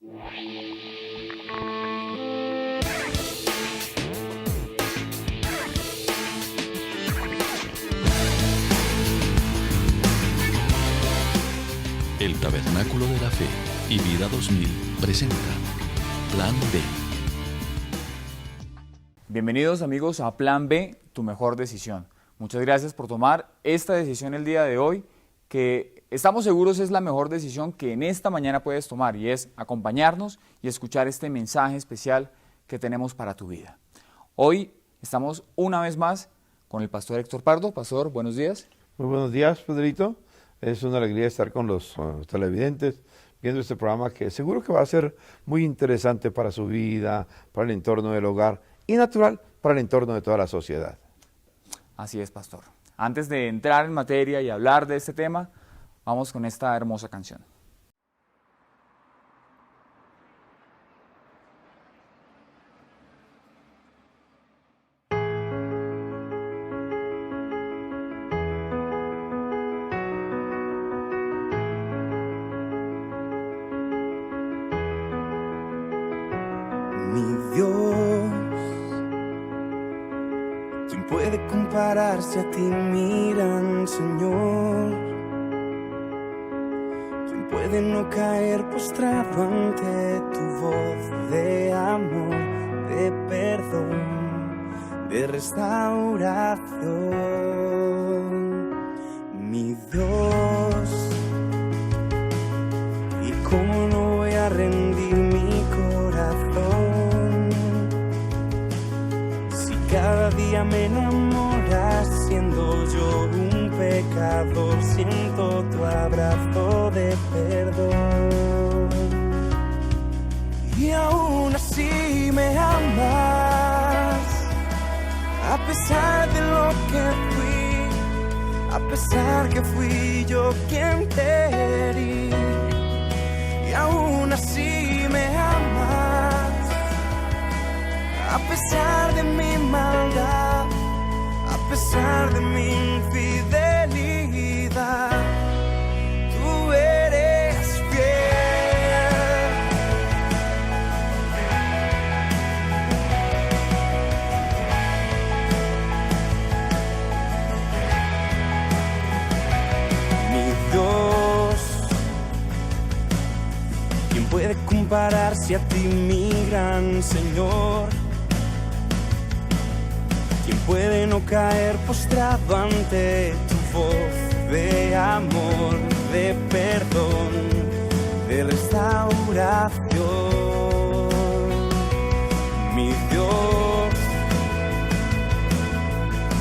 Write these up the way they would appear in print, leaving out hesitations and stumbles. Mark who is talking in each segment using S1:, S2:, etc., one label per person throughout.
S1: El Tabernáculo de la Fe y Vida 2000 presenta Plan B.
S2: Bienvenidos amigos a Plan B, tu mejor decisión. Muchas gracias por tomar esta decisión el día de hoy, que estamos seguros es la mejor decisión que en esta mañana puedes tomar, y es acompañarnos y escuchar este mensaje especial que tenemos para tu vida. Hoy estamos una vez más con el pastor Héctor Pardo. Pastor, buenos días.
S3: Muy buenos días, Pedrito. Es una alegría estar con los televidentes viendo este programa que seguro que va a ser muy interesante para su vida, para el entorno del hogar y natural para el entorno de toda la sociedad.
S2: Así es, pastor. Antes de entrar en materia y hablar de este tema, vamos con esta hermosa canción.
S4: Mi Dios, ¿quién puede compararse a ti, mi gran Señor? ¿Quién puede no caer postrado ante tu voz de amor, de perdón, de restauración? Mi Dios, ¿y cómo no voy a rendir mi corazón? Cada día me enamoras, siendo yo un pecador, siento tu abrazo de perdón. Y aún así me amas, a pesar de lo que fui, a pesar que fui yo quien te herí. Y aún así me amas, a pesar de mi maldad, a pesar de mi infidelidad, tú eres fiel. Mi Dios, ¿quién puede compararse a ti, mi gran Señor? ¿Quién puede no caer postrado ante tu voz de amor, de perdón, de restauración? Mi Dios,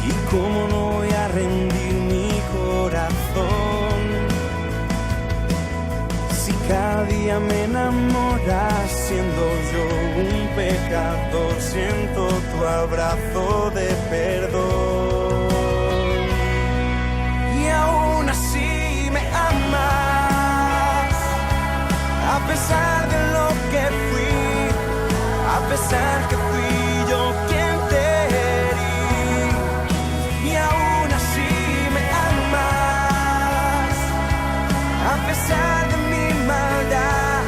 S4: ¿y cómo no voy a rendir mi corazón? Si cada día me enamoras, siendo yo un pecador, siento tu abrazo de perdón. Y aún así me amas, a pesar de lo que fui, a pesar que fui yo quien te herí. Y aún así me amas, a pesar de mi maldad,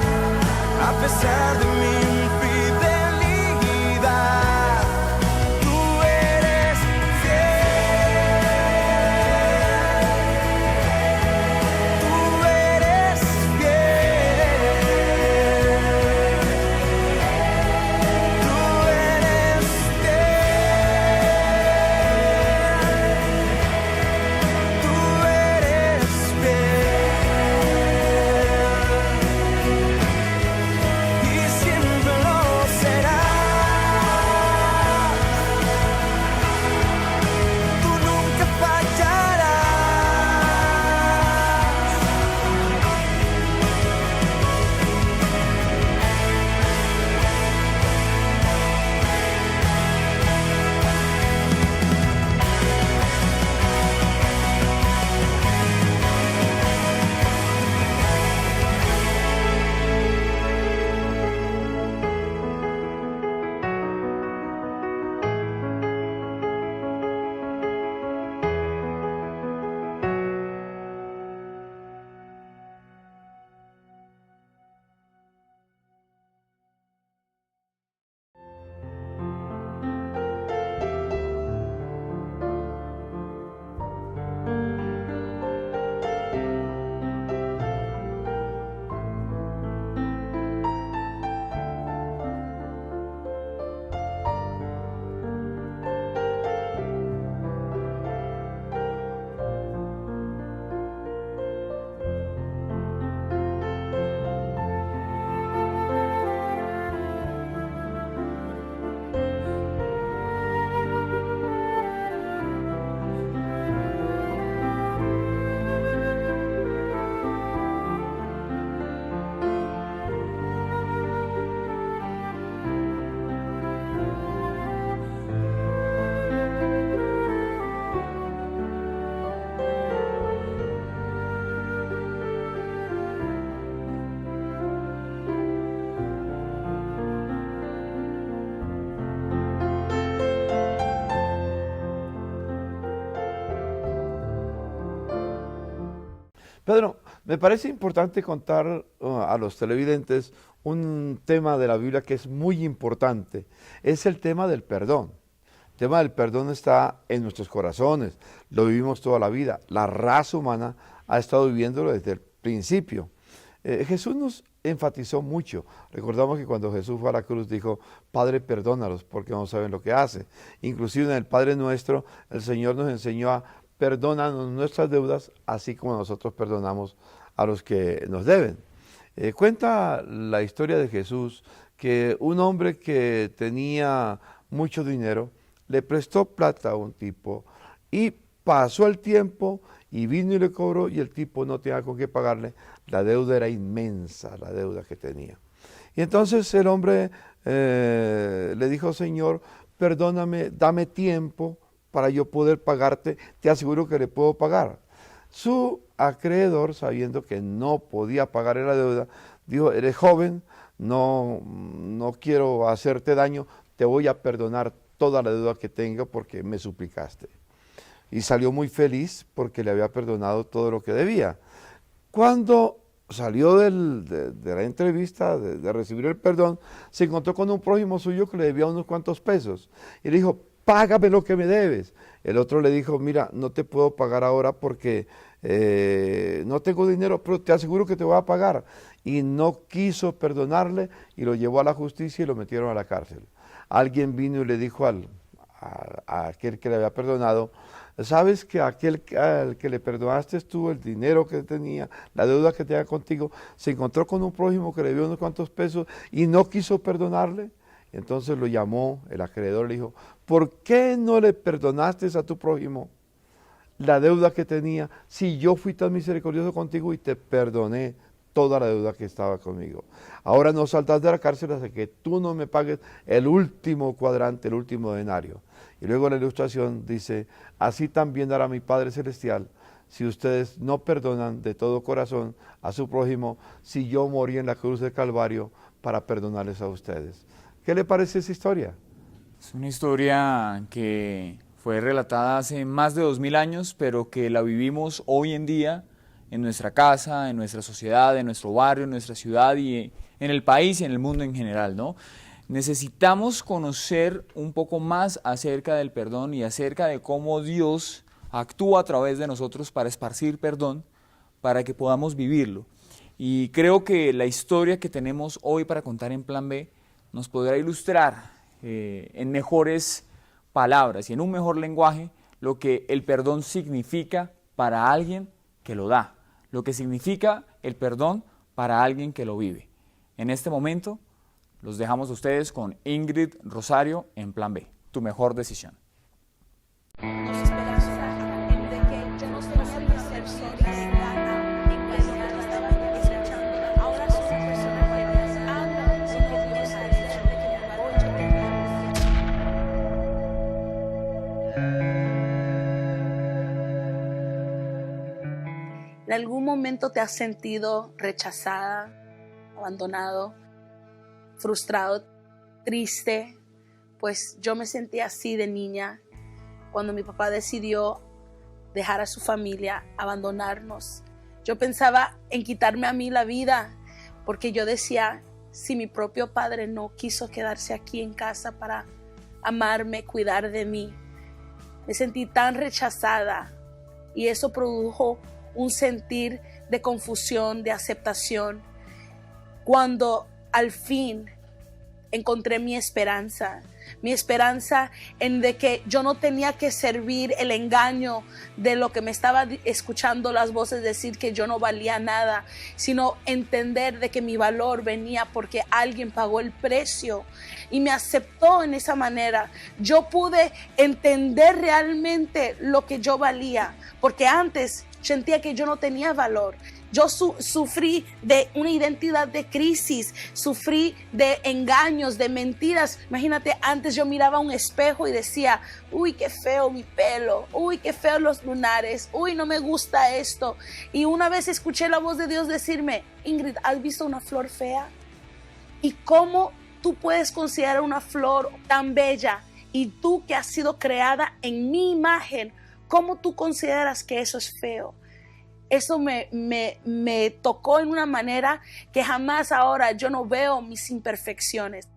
S4: a pesar de mi infidelidad, tú eres fiel. Tú eres fiel. Tú eres fiel. Tú eres fiel. Y siempre
S3: Pedro, me parece importante contar a los televidentes un tema de la Biblia que es muy importante. Es el tema del perdón. El tema del perdón está en nuestros corazones, lo vivimos toda la vida. La raza humana ha estado viviéndolo desde el principio. Jesús nos enfatizó mucho. Recordamos que cuando Jesús fue a la cruz dijo, Padre, perdónalos porque no saben lo que hace. Inclusive en el Padre Nuestro, el Señor nos enseñó a perdonarnos nuestras deudas, así como nosotros perdonamos a los que nos deben. Cuenta la historia de Jesús que un hombre que tenía mucho dinero le prestó plata a un tipo y pasó el tiempo y vino y le cobró y el tipo no tenía con qué pagarle. La deuda era inmensa, la deuda que tenía. Y entonces el hombre le dijo, Señor, perdóname, dame tiempo para yo poder pagarte, te aseguro que le puedo pagar. Su acreedor, sabiendo que no podía pagar la deuda, dijo, eres joven, no quiero hacerte daño, te voy a perdonar toda la deuda que tenga porque me suplicaste. Y salió muy feliz porque le había perdonado todo lo que debía. Cuando salió de la entrevista, de recibir el perdón, se encontró con un prójimo suyo que le debía unos cuantos pesos. Y le dijo, págame lo que me debes. El otro le dijo, mira, no te puedo pagar ahora porque no tengo dinero, pero te aseguro que te voy a pagar. Y no quiso perdonarle y lo llevó a la justicia y lo metieron a la cárcel. Alguien vino y le dijo a aquel que le había perdonado, ¿sabes que aquel al que le perdonaste tú el dinero que tenía, la deuda que tenía contigo, se encontró con un prójimo que le dio unos cuantos pesos y no quiso perdonarle? Entonces lo llamó el acreedor y le dijo, ¿por qué no le perdonaste a tu prójimo la deuda que tenía si yo fui tan misericordioso contigo y te perdoné toda la deuda que estaba conmigo? Ahora no saltas de la cárcel hasta que tú no me pagues el último cuadrante, el último denario. Y luego la ilustración dice, así también hará mi Padre Celestial si ustedes no perdonan de todo corazón a su prójimo, si yo morí en la cruz del Calvario para perdonarles a ustedes. ¿Qué le parece esa historia?
S2: Es una historia que fue relatada hace más de 2000 años, pero que la vivimos hoy en día en nuestra casa, en nuestra sociedad, en nuestro barrio, en nuestra ciudad y en el país y en el mundo en general, ¿no? Necesitamos conocer un poco más acerca del perdón y acerca de cómo Dios actúa a través de nosotros para esparcir perdón, para que podamos vivirlo. Y creo que la historia que tenemos hoy para contar en Plan B nos podrá ilustrar en mejores palabras y en un mejor lenguaje lo que el perdón significa para alguien que lo da, lo que significa el perdón para alguien que lo vive. En este momento los dejamos a ustedes con Ingrid Rosario en Plan B, tu mejor decisión.
S5: ¿En algún momento te has sentido rechazada, abandonado, frustrado, triste? Pues yo me sentí así de niña cuando mi papá decidió dejar a su familia, abandonarnos. Yo pensaba en quitarme a mí la vida porque yo decía, si mi propio padre no quiso quedarse aquí en casa para amarme, cuidar de mí, me sentí tan rechazada y eso produjo un sentir de confusión, de aceptación. Cuando al fin encontré mi esperanza en de que yo no tenía que servir el engaño de lo que me estaba escuchando las voces decir que yo no valía nada, sino entender de que mi valor venía porque alguien pagó el precio y me aceptó en esa manera. Yo pude entender realmente lo que yo valía, porque antes sentía que yo no tenía valor. Yo sufrí de una identidad de crisis, sufrí de engaños, de mentiras. Imagínate, antes yo miraba un espejo y decía, uy, qué feo mi pelo, uy, qué feo los lunares, uy, no me gusta esto. Y una vez escuché la voz de Dios decirme, Ingrid, ¿has visto una flor fea? ¿Y cómo tú puedes considerar una flor tan bella? Y tú que has sido creada en mi imagen, ¿cómo tú consideras que eso es feo? Eso me tocó en una manera que jamás ahora yo no veo mis imperfecciones.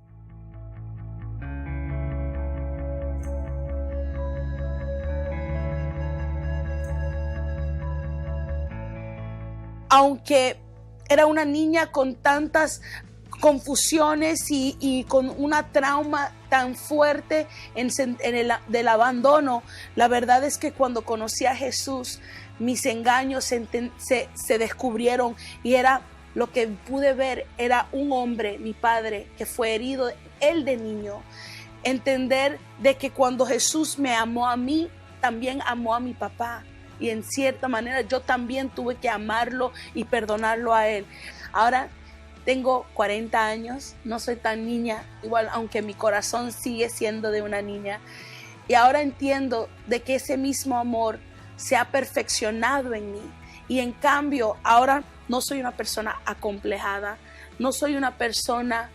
S5: Aunque era una niña con tantas confusiones y con una trauma tan fuerte del abandono, la verdad es que cuando conocí a Jesús, mis engaños se descubrieron y era lo que pude ver, era un hombre, mi padre, que fue herido, él de niño. Entender de que cuando Jesús me amó a mí, también amó a mi papá. Y en cierta manera yo también tuve que amarlo y perdonarlo a él. Ahora tengo 40 años, no soy tan niña, igual aunque mi corazón sigue siendo de una niña. Y ahora entiendo de que ese mismo amor se ha perfeccionado en mí. Y en cambio, ahora no soy una persona acomplejada, no soy una persona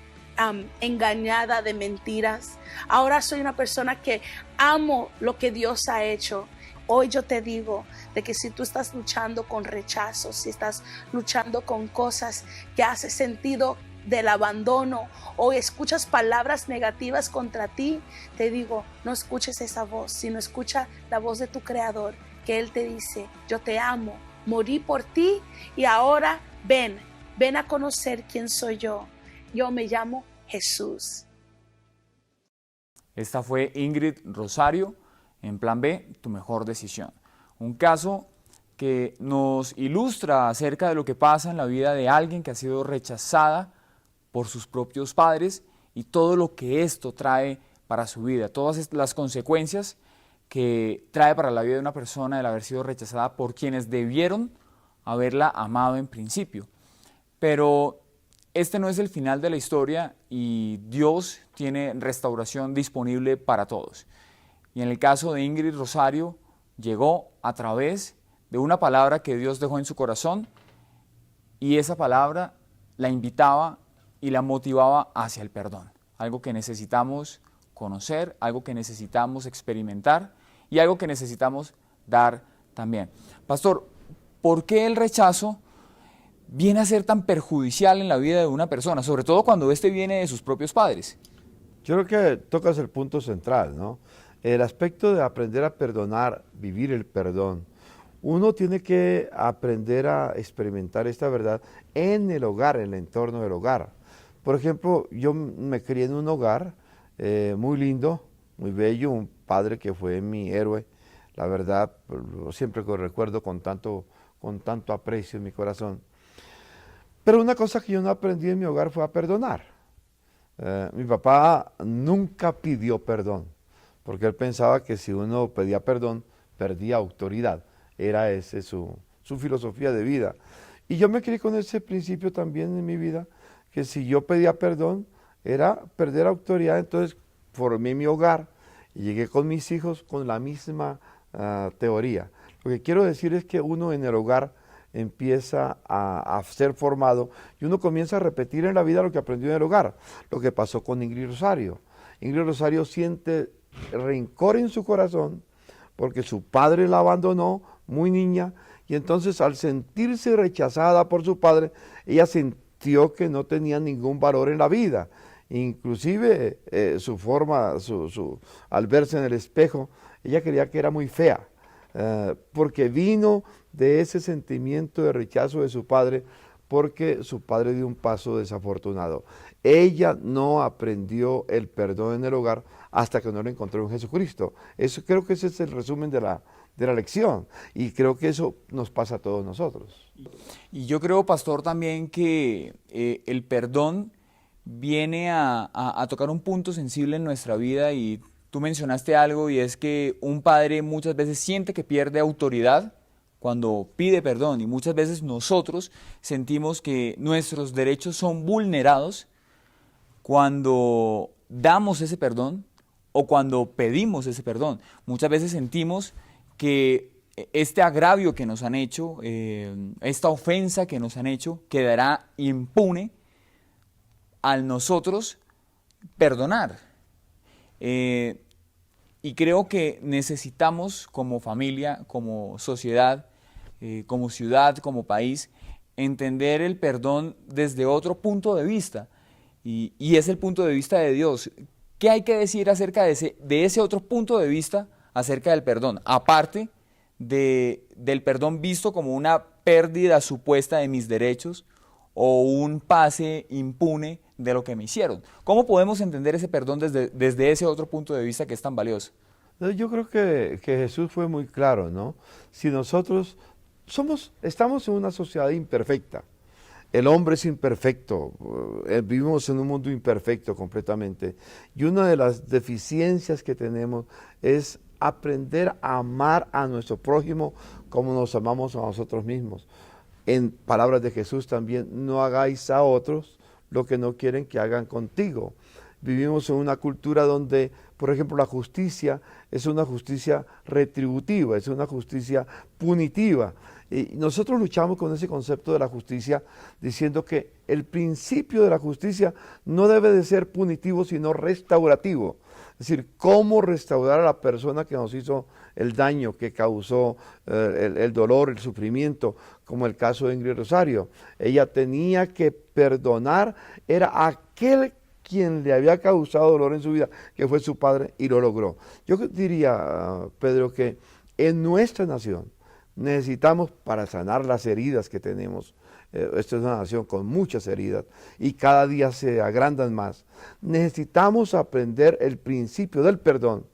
S5: engañada de mentiras. Ahora soy una persona que amo lo que Dios ha hecho. Hoy yo te digo de que si tú estás luchando con rechazos, si estás luchando con cosas que haces sentido del abandono o escuchas palabras negativas contra ti, te digo, no escuches esa voz, sino escucha la voz de tu Creador, que Él te dice, yo te amo, morí por ti y ahora ven a conocer quién soy yo. Yo me llamo Jesús.
S2: Esta fue Ingrid Rosario. En Plan B, tu mejor decisión. Un caso que nos ilustra acerca de lo que pasa en la vida de alguien que ha sido rechazada por sus propios padres y todo lo que esto trae para su vida, todas las consecuencias que trae para la vida de una persona el haber sido rechazada por quienes debieron haberla amado en principio. Pero este no es el final de la historia y Dios tiene restauración disponible para todos. Y en el caso de Ingrid Rosario, llegó a través de una palabra que Dios dejó en su corazón y esa palabra la invitaba y la motivaba hacia el perdón. Algo que necesitamos conocer, algo que necesitamos experimentar y algo que necesitamos dar también. Pastor, ¿por qué el rechazo viene a ser tan perjudicial en la vida de una persona, sobre todo cuando éste viene de sus propios padres?
S3: Yo creo que tocas el punto central, ¿no? El aspecto de aprender a perdonar, vivir el perdón. Uno tiene que aprender a experimentar esta verdad en el hogar, en el entorno del hogar. Por ejemplo, yo me crié en un hogar muy lindo, muy bello, un padre que fue mi héroe. La verdad, siempre lo recuerdo con tanto aprecio en mi corazón. Pero una cosa que yo no aprendí en mi hogar fue a perdonar. Mi papá nunca pidió perdón, porque él pensaba que si uno pedía perdón, perdía autoridad. Era esa su filosofía de vida. Y yo me crié con ese principio también en mi vida, que si yo pedía perdón, era perder autoridad. Entonces formé mi hogar y llegué con mis hijos con la misma teoría. Lo que quiero decir es que uno en el hogar empieza a ser formado y uno comienza a repetir en la vida lo que aprendió en el hogar. Lo que pasó con Ingrid Rosario. Ingrid Rosario siente rencor en su corazón porque su padre la abandonó muy niña y entonces al sentirse rechazada por su padre, ella sintió que no tenía ningún valor en la vida. Inclusive su forma, al verse en el espejo, ella creía que era muy fea, porque vino de ese sentimiento de rechazo de su padre, porque su padre dio un paso desafortunado. Ella no aprendió el perdón en el hogar hasta que no lo encontró en Jesucristo. Creo que ese es el resumen de la lección y creo que eso nos pasa a todos nosotros.
S2: Y yo creo, pastor, también que el perdón viene a tocar un punto sensible en nuestra vida y tú mencionaste algo y es que un padre muchas veces siente que pierde autoridad cuando pide perdón y muchas veces nosotros sentimos que nuestros derechos son vulnerados cuando damos ese perdón o cuando pedimos ese perdón. Muchas veces sentimos que este agravio que nos han hecho, esta ofensa que nos han hecho, quedará impune al nosotros perdonar. Y creo que necesitamos como familia, como sociedad, como ciudad, como país, entender el perdón desde otro punto de vista, y es el punto de vista de Dios. ¿Qué hay que decir acerca de ese otro punto de vista acerca del perdón? Aparte del perdón visto como una pérdida supuesta de mis derechos o un pase impune de lo que me hicieron. ¿Cómo podemos entender ese perdón desde ese otro punto de vista que es tan valioso?
S3: Yo creo que Jesús fue muy claro, ¿no? Si nosotros estamos en una sociedad imperfecta, el hombre es imperfecto, vivimos en un mundo imperfecto completamente, y una de las deficiencias que tenemos es aprender a amar a nuestro prójimo como nos amamos a nosotros mismos. En palabras de Jesús también, no hagáis a otros lo que no quieren que hagan contigo. Vivimos en una cultura donde, por ejemplo, la justicia es una justicia retributiva, es una justicia punitiva. Y nosotros luchamos con ese concepto de la justicia diciendo que el principio de la justicia no debe de ser punitivo, sino restaurativo. Es decir, cómo restaurar a la persona que nos hizo el daño, que causó el dolor, el sufrimiento, como el caso de Ingrid Rosario. Ella tenía que perdonar, era aquel quien le había causado dolor en su vida, que fue su padre, y lo logró. Yo diría, Pedro, que en nuestra nación necesitamos, para sanar las heridas que tenemos, esta es una nación con muchas heridas y cada día se agrandan más, necesitamos aprender el principio del perdón.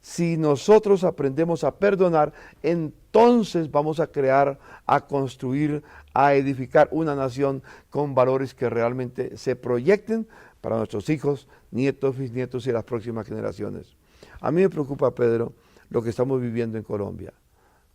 S3: Si nosotros aprendemos a perdonar, entonces vamos a crear, a construir, a edificar una nación con valores que realmente se proyecten para nuestros hijos, nietos, bisnietos y las próximas generaciones. A mí me preocupa, Pedro, lo que estamos viviendo en Colombia.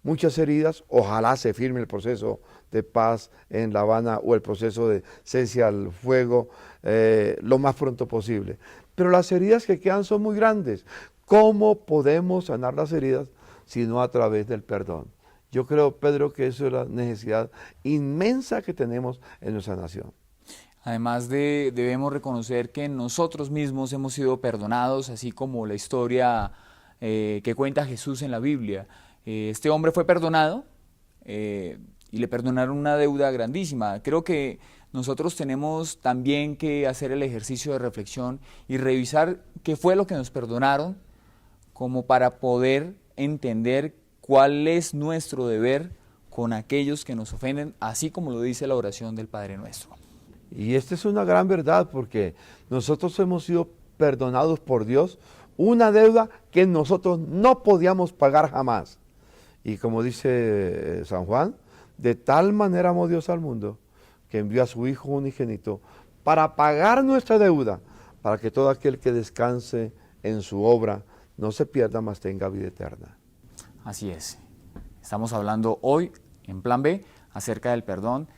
S3: Muchas heridas, ojalá se firme el proceso de paz en La Habana o el proceso de cese al fuego lo más pronto posible. Pero las heridas que quedan son muy grandes. ¿Cómo podemos sanar las heridas si no a través del perdón? Yo creo, Pedro, que eso es la necesidad inmensa que tenemos en nuestra nación.
S2: Además debemos reconocer que nosotros mismos hemos sido perdonados, así como la historia que cuenta Jesús en la Biblia. Este hombre fue perdonado y le perdonaron una deuda grandísima. Creo que nosotros tenemos también que hacer el ejercicio de reflexión y revisar qué fue lo que nos perdonaron, como para poder entender cuál es nuestro deber con aquellos que nos ofenden, así como lo dice la oración del Padre Nuestro.
S3: Y esta es una gran verdad, porque nosotros hemos sido perdonados por Dios una deuda que nosotros no podíamos pagar jamás. Y como dice San Juan, de tal manera amó Dios al mundo que envió a su Hijo unigénito para pagar nuestra deuda, para que todo aquel que descanse en su obra no se pierda, mas tenga vida eterna.
S2: Así es. Estamos hablando hoy, en Plan B, acerca del perdón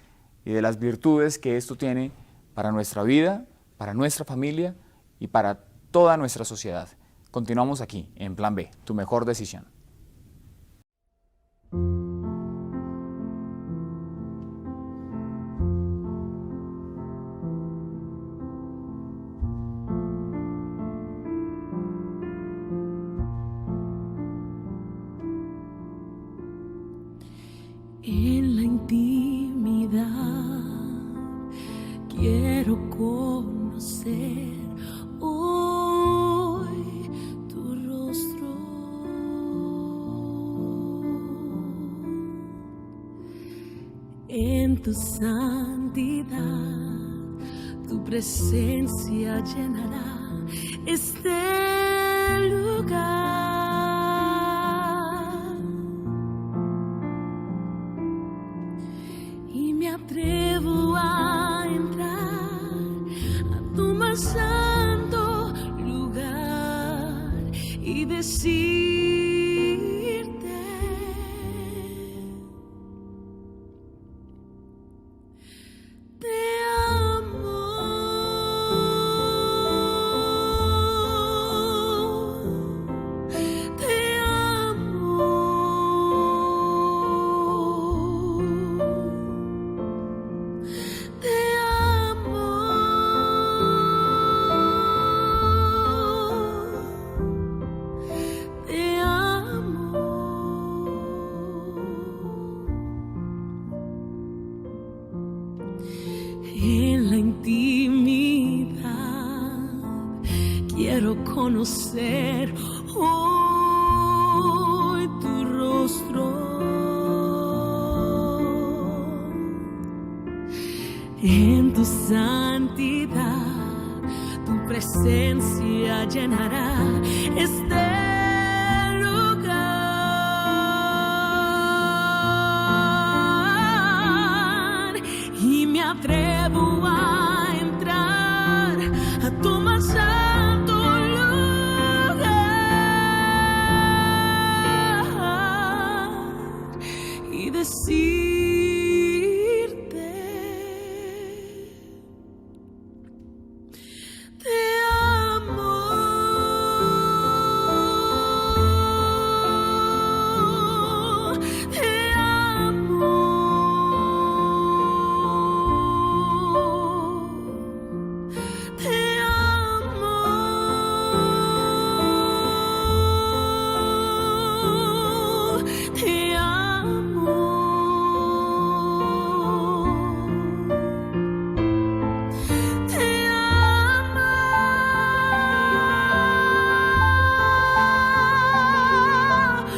S2: y de las virtudes que esto tiene para nuestra vida, para nuestra familia y para toda nuestra sociedad. Continuamos aquí, en Plan B, tu mejor decisión.
S6: En la intimidad quiero conocer hoy tu rostro. En tu santidad, tu presencia llenará este lugar. Atrevo a entrar a tu más santo lugar y decirte: te amo, te amo. Te quiero conocer hoy tu rostro. En tu santidad, tu presencia llenará este lugar y me atrevo a entrar a tu más santo lugar y decirte: te amo, te amo, te amo, te amo. Te amo,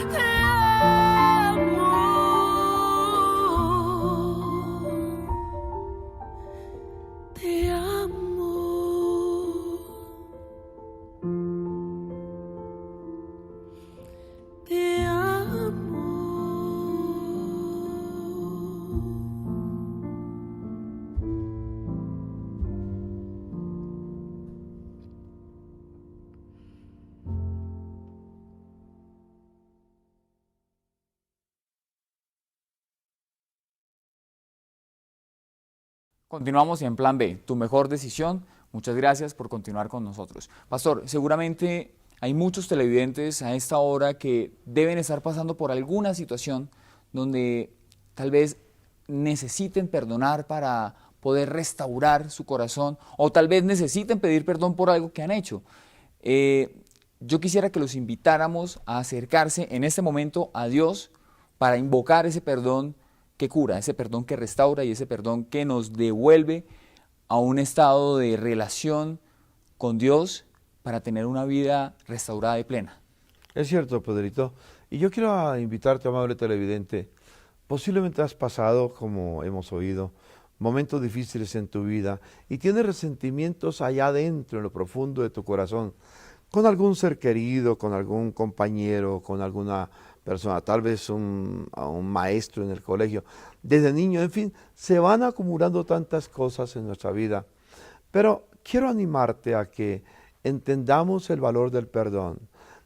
S6: te amo, te amo. Te amo.
S2: Continuamos en Plan B, tu mejor decisión. Muchas gracias por continuar con nosotros. Pastor, seguramente hay muchos televidentes a esta hora que deben estar pasando por alguna situación donde tal vez necesiten perdonar para poder restaurar su corazón o tal vez necesiten pedir perdón por algo que han hecho. Yo quisiera que los invitáramos a acercarse en este momento a Dios para invocar ese perdón que cura, ese perdón que restaura y ese perdón que nos devuelve a un estado de relación con Dios para tener una vida restaurada y plena.
S3: Es cierto, Pedrito. Y yo quiero invitarte, amable televidente. Posiblemente has pasado, como hemos oído, momentos difíciles en tu vida y tienes resentimientos allá adentro, en lo profundo de tu corazón, con algún ser querido, con algún compañero, con alguna persona, tal vez a un maestro en el colegio, desde niño, en fin, se van acumulando tantas cosas en nuestra vida. Pero quiero animarte a que entendamos el valor del perdón.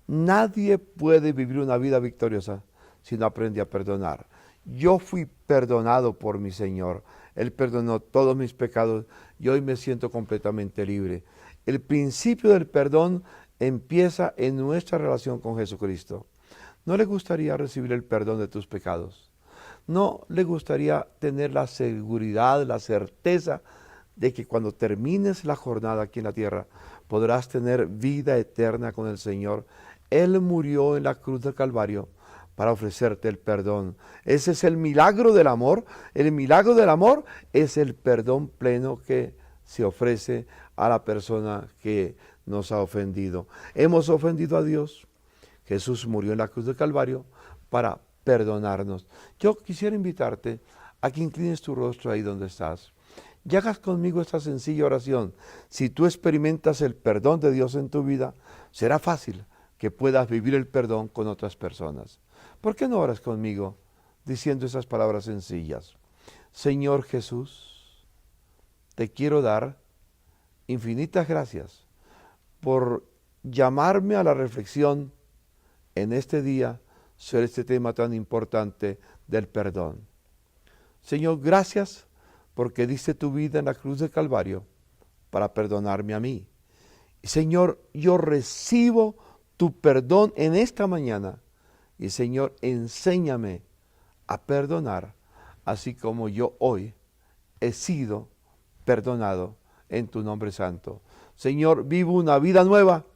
S3: Nadie puede vivir una vida victoriosa si no aprende a perdonar. Yo fui perdonado por mi Señor. Él perdonó todos mis pecados y hoy me siento completamente libre. El principio del perdón empieza en nuestra relación con Jesucristo. ¿No le gustaría recibir el perdón de tus pecados? ¿No le gustaría tener la seguridad, la certeza de que cuando termines la jornada aquí en la tierra podrás tener vida eterna con el Señor? Él murió en la cruz del Calvario para ofrecerte el perdón. Ese es el milagro del amor. El milagro del amor es el perdón pleno que se ofrece a la persona que nos ha ofendido. Hemos ofendido a Dios. Jesús murió en la cruz del Calvario para perdonarnos. Yo quisiera invitarte a que inclines tu rostro ahí donde estás y hagas conmigo esta sencilla oración. Si tú experimentas el perdón de Dios en tu vida, será fácil que puedas vivir el perdón con otras personas. ¿Por qué no oras conmigo diciendo esas palabras sencillas? Señor Jesús, te quiero dar infinitas gracias por llamarme a la reflexión en este día sobre este tema tan importante del perdón. Señor, gracias porque diste tu vida en la cruz del Calvario para perdonarme a mí. Y Señor, yo recibo tu perdón en esta mañana. Y Señor, enséñame a perdonar, así como yo hoy he sido perdonado en tu nombre santo. Señor, vivo una vida nueva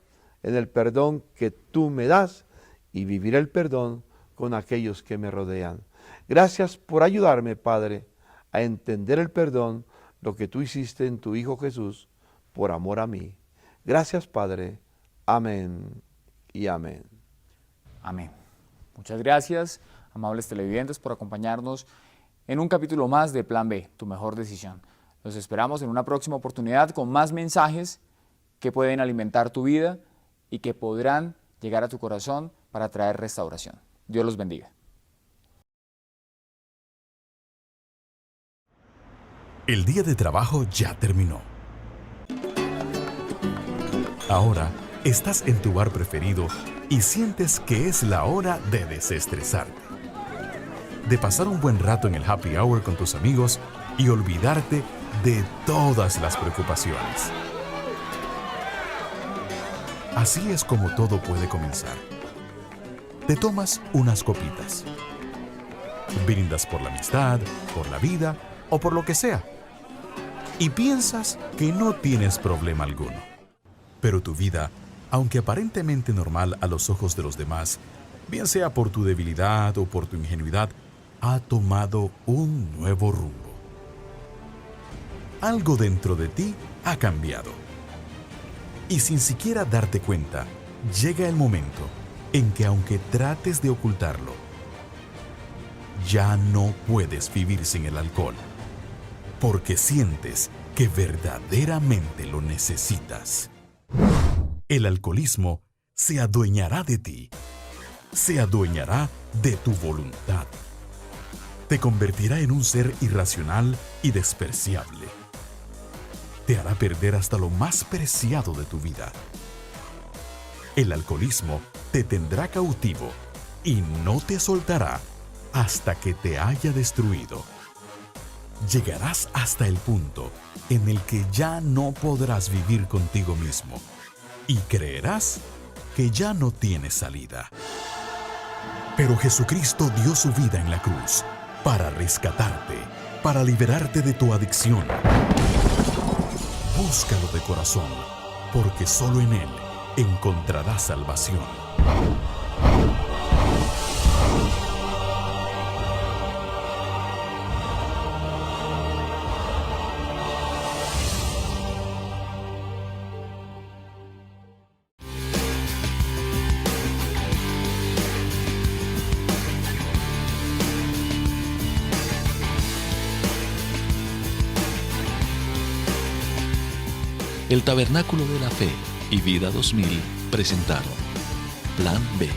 S3: en el perdón que tú me das y vivir el perdón con aquellos que me rodean. Gracias por ayudarme, Padre, a entender el perdón, lo que tú hiciste en tu Hijo Jesús, por amor a mí. Gracias, Padre. Amén y amén.
S2: Amén. Muchas gracias, amables televidentes, por acompañarnos en un capítulo más de Plan B, tu mejor decisión. Los esperamos en una próxima oportunidad con más mensajes que pueden alimentar tu vida y que podrán llegar a tu corazón para traer restauración. Dios los bendiga.
S7: El día de trabajo ya terminó. Ahora estás en tu bar preferido y sientes que es la hora de desestresarte, de pasar un buen rato en el happy hour con tus amigos y olvidarte de todas las preocupaciones. Así es como todo puede comenzar. Te tomas unas copitas. Brindas por la amistad, por la vida o por lo que sea. Y piensas que no tienes problema alguno. Pero tu vida, aunque aparentemente normal a los ojos de los demás, bien sea por tu debilidad o por tu ingenuidad, ha tomado un nuevo rumbo. Algo dentro de ti ha cambiado. Y sin siquiera darte cuenta, llega el momento en que aunque trates de ocultarlo, ya no puedes vivir sin el alcohol, porque sientes que verdaderamente lo necesitas. El alcoholismo se adueñará de ti, se adueñará de tu voluntad. Te convertirá en un ser irracional y despreciable. Te hará perder hasta lo más preciado de tu vida. El alcoholismo te tendrá cautivo y no te soltará hasta que te haya destruido. Llegarás hasta el punto en el que ya no podrás vivir contigo mismo y creerás que ya no tienes salida. Pero Jesucristo dio su vida en la cruz para rescatarte, para liberarte de tu adicción. Búscalo de corazón, porque solo en Él encontrarás salvación.
S1: El Tabernáculo de la Fe y Vida 2000 presentaron Plan B.